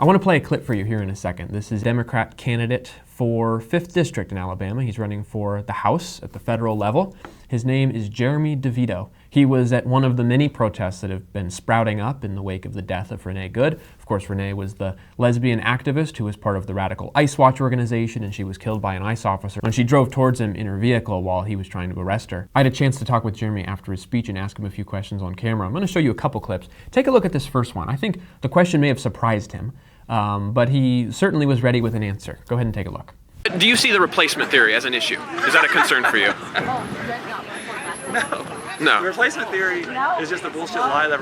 I want to play a clip for you here in a second. This is Democrat candidate for 5th District in Alabama. He's running for the House at the federal level. His name is Jeremy DeVito. He was at one of the many protests that have been sprouting up in the wake of the death of Renee Good. Of course, Renee was the lesbian activist who was part of the radical ICE Watch organization, and she was killed by an ICE officer when she drove towards him in her vehicle while he was trying to arrest her. I had a chance to talk with Jeremy after his speech and ask him a few questions on camera. I'm going to show you a couple clips. Take a look at this first one. I think the question may have surprised him, but he certainly was ready with an answer. Go ahead and take a look. Do you see the replacement theory as an issue? Is that a concern for you? No. Replacement theory is just a bullshit lie that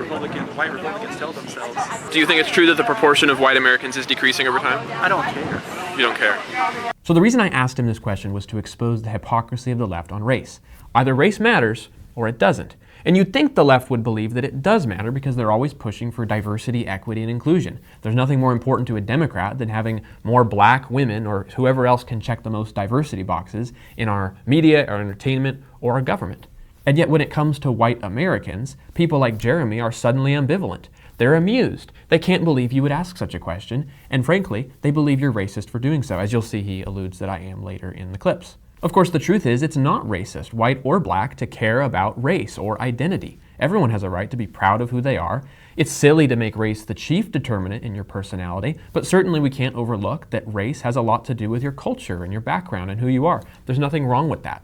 white Republicans tell themselves. Do you think it's true that the proportion of white Americans is decreasing over time? I don't care. You don't care. So the reason I asked him this question was to expose the hypocrisy of the left on race. Either race matters or it doesn't. And you'd think the left would believe that it does matter because they're always pushing for diversity, equity, and inclusion. There's nothing more important to a Democrat than having more black women or whoever else can check the most diversity boxes in our media, our entertainment, or our government. And yet when it comes to white Americans, people like Jeremy are suddenly ambivalent. They're amused. They can't believe you would ask such a question, and frankly, they believe you're racist for doing so, as you'll see he alludes that I am later in the clips. Of course, the truth is it's not racist, white or black, to care about race or identity. Everyone has a right to be proud of who they are. It's silly to make race the chief determinant in your personality, but certainly we can't overlook that race has a lot to do with your culture and your background and who you are. There's nothing wrong with that.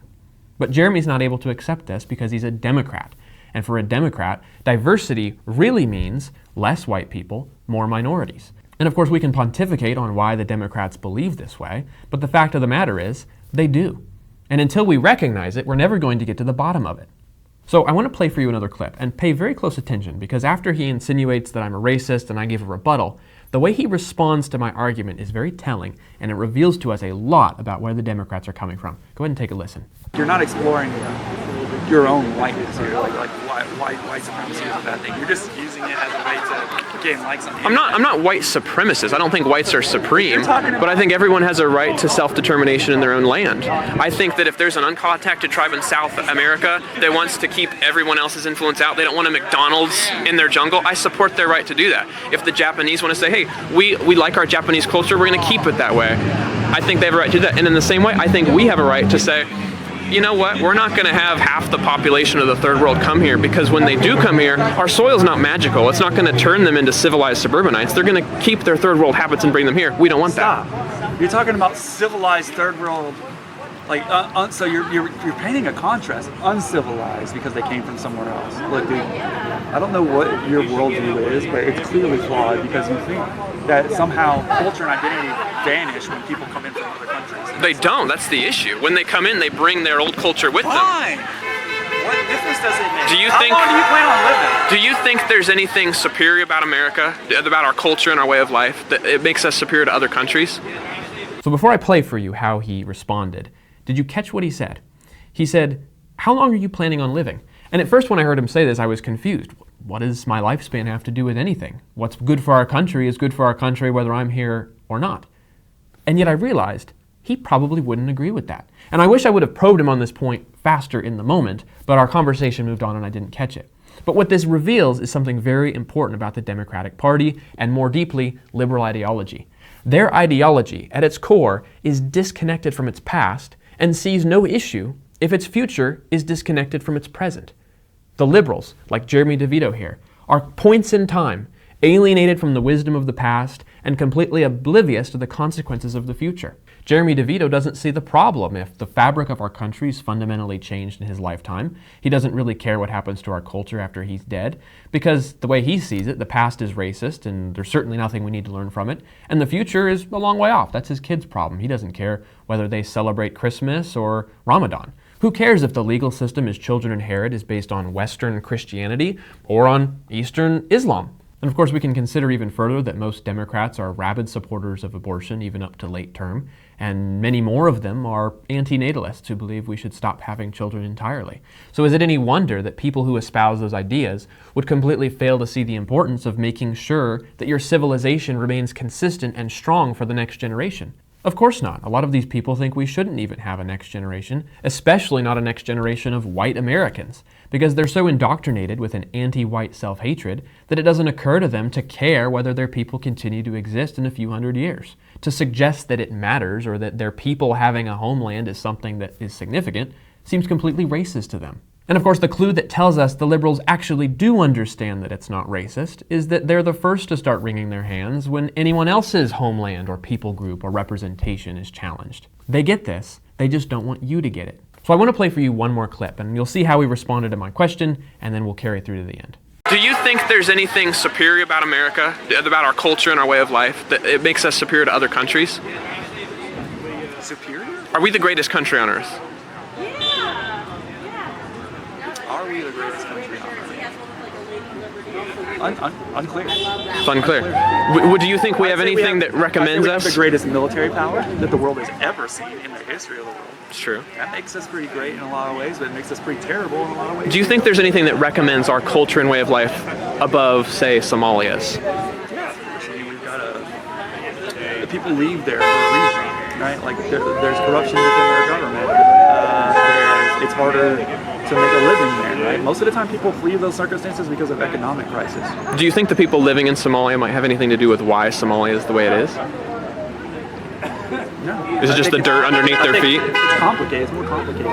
But Jeremy's not able to accept this because he's a Democrat. And for a Democrat, diversity really means less white people, more minorities. And of course, we can pontificate on why the Democrats believe this way, but the fact of the matter is, they do. And until we recognize it, we're never going to get to the bottom of it. So I want to play for you another clip, and pay very close attention, because after he insinuates that I'm a racist and I give a rebuttal, the way he responds to my argument is very telling, and it reveals to us a lot about where the Democrats are coming from. Go ahead and take a listen. You're not exploring your own whiteness here, like white supremacy is a bad thing. You're just using it as a way to gain likes on the internet. I'm not white supremacist. I don't think whites are supreme, but I think everyone has a right to self-determination in their own land. I think that if there's an uncontacted tribe in South America that wants to keep everyone else's influence out, they don't want a McDonald's in their jungle, I support their right to do that. If the Japanese want to say, hey, we like our Japanese culture, we're going to keep it that way, I think they have a right to do that. And in the same way, I think we have a right to say, you know what, we're not going to have half the population of the third world come here, because when they do come here, our soil's not magical. It's not going to turn them into civilized suburbanites. They're going to keep their third world habits and bring them here. We don't want that. You're talking about civilized third world, so you're painting a contrast, uncivilized because they came from somewhere else. Look, dude, I don't know what your worldview is, but it's clearly flawed because you think that somehow culture and identity vanish when people come in from other countries. They don't. That's the issue. When they come in, they bring their old culture with them. Fine. What difference does it make? How long do you plan on living? Do you think there's anything superior about America, about our culture and our way of life, that it makes us superior to other countries? So before I play for you how he responded, did you catch what he said? He said, how long are you planning on living? And at first when I heard him say this, I was confused. What does my lifespan have to do with anything? What's good for our country is good for our country whether I'm here or not. And yet I realized he probably wouldn't agree with that. And I wish I would have probed him on this point faster in the moment, but our conversation moved on and I didn't catch it. But what this reveals is something very important about the Democratic Party, and more deeply, liberal ideology. Their ideology, at its core, is disconnected from its past and sees no issue if its future is disconnected from its present. The liberals, like Jeremy DeVito here, are points in time, alienated from the wisdom of the past and completely oblivious to the consequences of the future. Jeremy DeVito doesn't see the problem if the fabric of our country is fundamentally changed in his lifetime. He doesn't really care what happens to our culture after he's dead, because the way he sees it, the past is racist and there's certainly nothing we need to learn from it, and the future is a long way off. That's his kid's problem. He doesn't care whether they celebrate Christmas or Ramadan. Who cares if the legal system his children inherit is based on Western Christianity or on Eastern Islam? And of course, we can consider even further that most Democrats are rabid supporters of abortion, even up to late term, and many more of them are anti-natalists who believe we should stop having children entirely. So is it any wonder that people who espouse those ideas would completely fail to see the importance of making sure that your civilization remains consistent and strong for the next generation? Of course not. A lot of these people think we shouldn't even have a next generation, especially not a next generation of white Americans. because they're so indoctrinated with an anti-white self-hatred that it doesn't occur to them to care whether their people continue to exist in a few hundred years. To suggest that it matters or that their people having a homeland is something that is significant seems completely racist to them. And of course, the clue that tells us the liberals actually do understand that it's not racist is that they're the first to start wringing their hands when anyone else's homeland or people group or representation is challenged. They get this, they just don't want you to get it. So I want to play for you one more clip, and you'll see how we responded to my question, and then we'll carry it through to the end. Do you think there's anything superior about America, about our culture and our way of life, that it makes us superior to other countries? Superior? Are we the greatest country on earth? Are we the greatest country on earth? Unclear. It's unclear. Do you think we have anything that recommends we have us? the greatest military power that the world has ever seen in the history of the world. It's true. That makes us pretty great in a lot of ways, but it makes us pretty terrible in a lot of ways. Do you think there's anything that recommends our culture and way of life above, say, Somalia's? Yeah, of course. I mean, we've got the people leave there for a reason, right? Like there's corruption within their government. It's harder to make a living there, right? Most of the time people flee those circumstances because of economic crisis. Do you think the people living in Somalia might have anything to do with why Somalia is the way it is? No. Is it just the dirt underneath their feet? It's complicated. It's more complicated.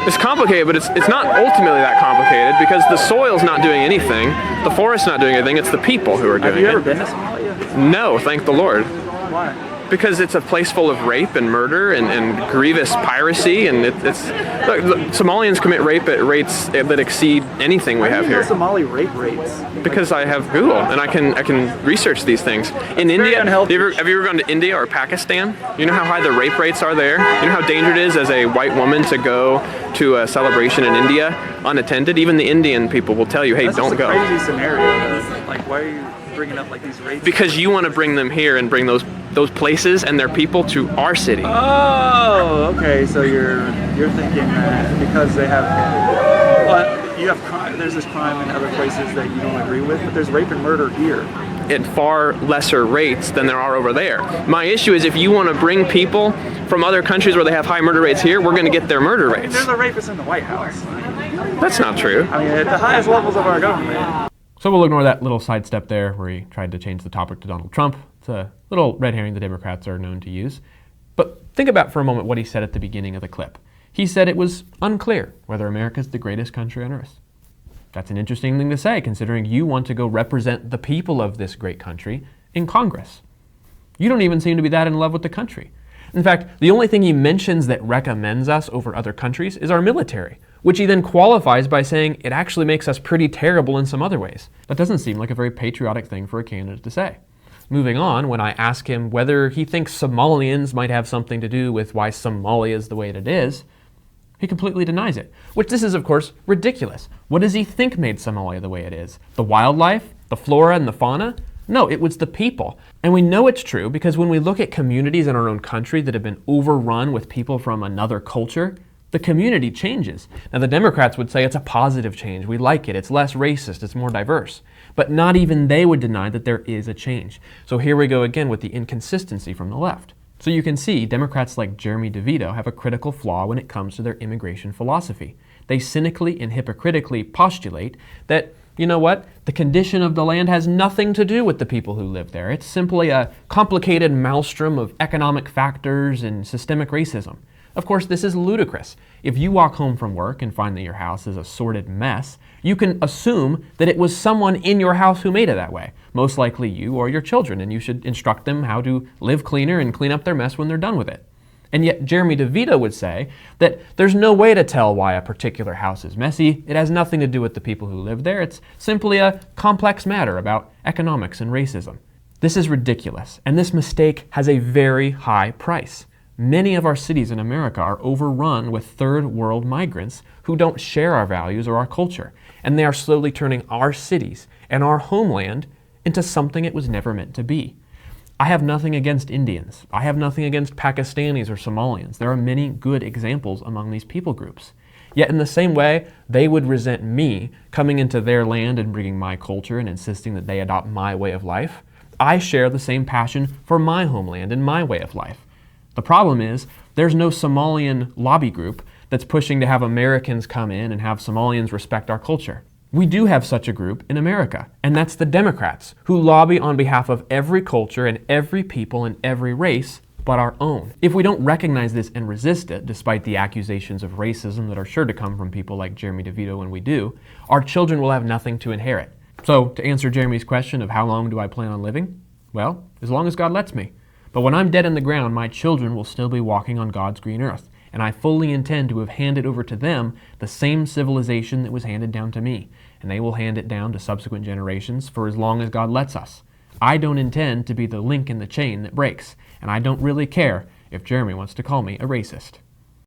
It's complicated, but it's not ultimately that complicated because the soil's not doing anything, the forest's not doing anything, it's the people who are doing it. Have you ever been to Somalia? No, thank the Lord. Why? Because it's a place full of rape and murder and grievous piracy, and it's look, Somalians commit rape at rates that exceed anything we have here. Somali rape rates. Because I have Google and I can research these things. In India, have you ever gone to India or Pakistan? You know how high the rape rates are there? You know how dangerous it is as a white woman to go to a celebration in India unattended? Even the Indian people will tell you, hey, don't go. That's a crazy scenario. Like, why are you bringing up like these rates? Because you want to bring them here and bring those places and their people to our city. Oh, okay. So you're thinking that because they have, well, you have crime. There's this crime in other places that you don't agree with, but there's rape and murder here at far lesser rates than there are over there. My issue is if you want to bring people from other countries where they have high murder rates here, we're going to get their murder rates. There's a rapist in the White House. That's not true. I mean, at the highest levels of our government. So we'll ignore that little sidestep there where he tried to change the topic to Donald Trump. It's a little red herring the Democrats are known to use. But think about for a moment what he said at the beginning of the clip. He said it was unclear whether America is the greatest country on earth. That's an interesting thing to say, considering you want to go represent the people of this great country in Congress. You don't even seem to be that in love with the country. In fact, the only thing he mentions that recommends us over other countries is our military, which he then qualifies by saying it actually makes us pretty terrible in some other ways. That doesn't seem like a very patriotic thing for a candidate to say. Moving on, when I ask him whether he thinks Somalians might have something to do with why Somalia is the way that it is, he completely denies it, which this is, of course, ridiculous. What does he think made Somalia the way it is? The wildlife? The flora and the fauna? No, it was the people. And we know it's true because when we look at communities in our own country that have been overrun with people from another culture, the community changes. Now, the Democrats would say it's a positive change. We like it. It's less racist. It's more diverse. But not even they would deny that there is a change. So here we go again with the inconsistency from the left. So you can see Democrats like Jeremy DeVito have a critical flaw when it comes to their immigration philosophy. They cynically and hypocritically postulate that, you know what, the condition of the land has nothing to do with the people who live there. It's simply a complicated maelstrom of economic factors and systemic racism. Of course, this is ludicrous. If you walk home from work and find that your house is a sordid mess, you can assume that it was someone in your house who made it that way, most likely you or your children, and you should instruct them how to live cleaner and clean up their mess when they're done with it. And yet Jeremy DeVito would say that there's no way to tell why a particular house is messy. It has nothing to do with the people who live there. It's simply a complex matter about economics and racism. This is ridiculous, and this mistake has a very high price. Many of our cities in America are overrun with third world migrants who don't share our values or our culture, and they are slowly turning our cities and our homeland into something it was never meant to be. I have nothing against Indians. I have nothing against Pakistanis or Somalians. There are many good examples among these people groups. Yet in the same way, they would resent me coming into their land and bringing my culture and insisting that they adopt my way of life. I share the same passion for my homeland and my way of life. The problem is, there's no Somalian lobby group that's pushing to have Americans come in and have Somalians respect our culture. We do have such a group in America, and that's the Democrats, who lobby on behalf of every culture and every people and every race but our own. If we don't recognize this and resist it, despite the accusations of racism that are sure to come from people like Jeremy DeVito when we do, our children will have nothing to inherit. So, to answer Jeremy's question of how long do I plan on living? Well, as long as God lets me. But when I'm dead in the ground, my children will still be walking on God's green earth, and I fully intend to have handed over to them the same civilization that was handed down to me, and they will hand it down to subsequent generations for as long as God lets us. I don't intend to be the link in the chain that breaks, and I don't really care if Jeremy wants to call me a racist.